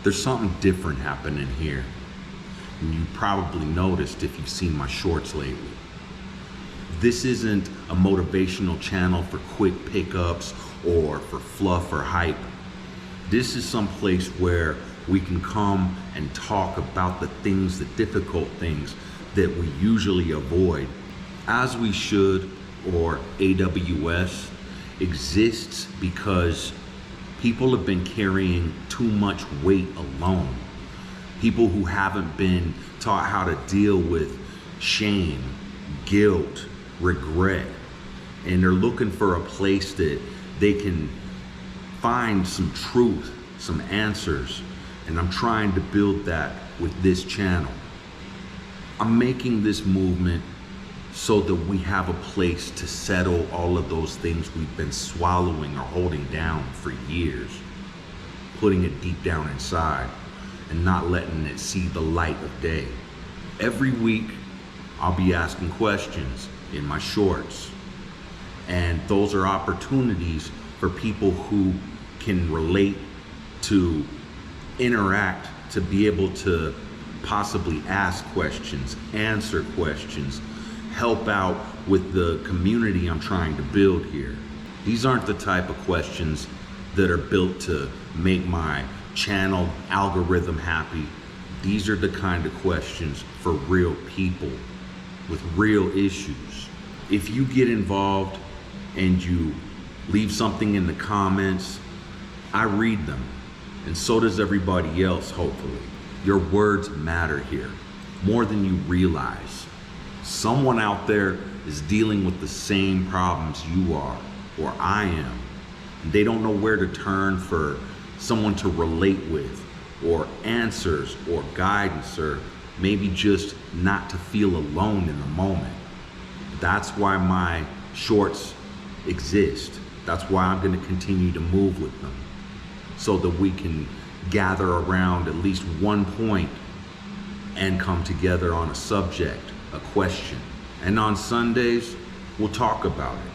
There's something different happening here. And you probably noticed if you've seen my shorts lately. This isn't a motivational channel for quick pickups or for fluff or hype. This is some place where we can come and talk about the things, the difficult things that we usually avoid, as we should, or AWS exists because people have been carrying too much weight alone. People who haven't been taught how to deal with shame, guilt, regret, and they're looking for a place that they can find some truth, some answers, and I'm trying to build that with this channel. I'm making this movement so that we have a place to settle all of those things we've been swallowing or holding down for years, putting it deep down inside and not letting it see the light of day. Every week, I'll be asking questions in my shorts, and those are opportunities for people who can relate, to interact, to be able to possibly ask questions, answer questions, help out with the community I'm trying to build here. These aren't the type of questions that are built to make my channel algorithm happy. These are the kind of questions for real people with real issues. If you get involved and you leave something in the comments, I read them, and so does everybody else, hopefully. Your words matter here, more than you realize. Someone out there is dealing with the same problems you are, or I am. And they don't know where to turn for someone to relate with, or answers, or guidance, or maybe just not to feel alone in the moment. That's why my shorts exist. That's why I'm going to continue to move with them, so that we can gather around at least one point and come together on a subject, a question. And on Sundays, we'll talk about it.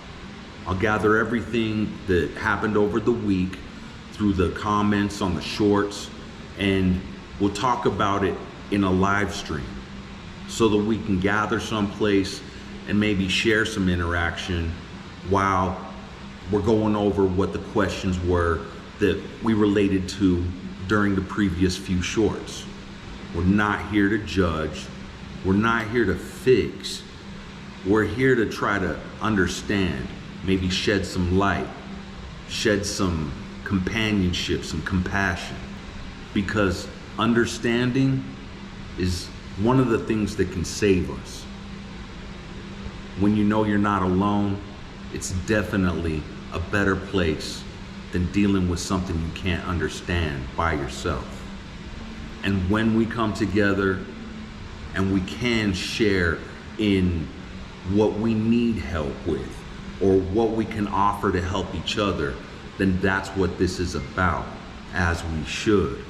I'll gather everything that happened over the week through the comments on the shorts, and we'll talk about it in a live stream so that we can gather someplace and maybe share some interaction while we're going over what the questions were that we related to during the previous few shorts. We're not here to judge. We're not here to fix. We're here to try to understand, maybe shed some light, shed some companionship, some compassion. Because understanding is one of the things that can save us. When you know you're not alone, it's definitely a better place than dealing with something you can't understand by yourself. And when we come together and we can share in what we need help with or what we can offer to help each other, then that's what this is about, as we should.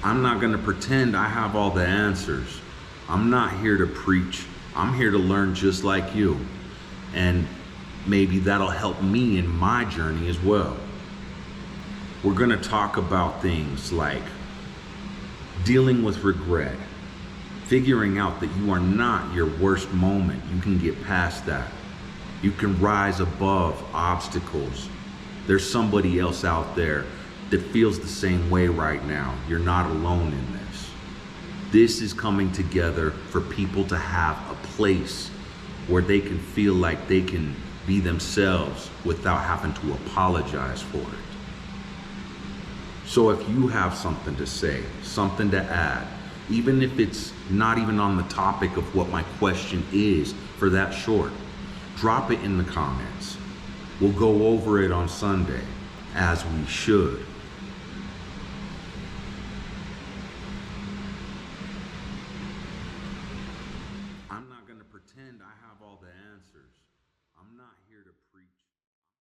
I'm not gonna pretend I have all the answers. I'm not here to preach. I'm here to learn just like you. And maybe that'll help me in my journey as well. We're gonna talk about things like dealing with regret, figuring out that you are not your worst moment. You can get past that. You can rise above obstacles. There's somebody else out there that feels the same way right now. You're not alone in this. This is coming together for people to have a place where they can feel like they can be themselves without having to apologize for it. So if you have something to say, something to add, even if it's not even on the topic of what my question is for that short, drop it in the comments. We'll go over it on Sunday, as we should. I'm not going to pretend I have all the answers. I'm not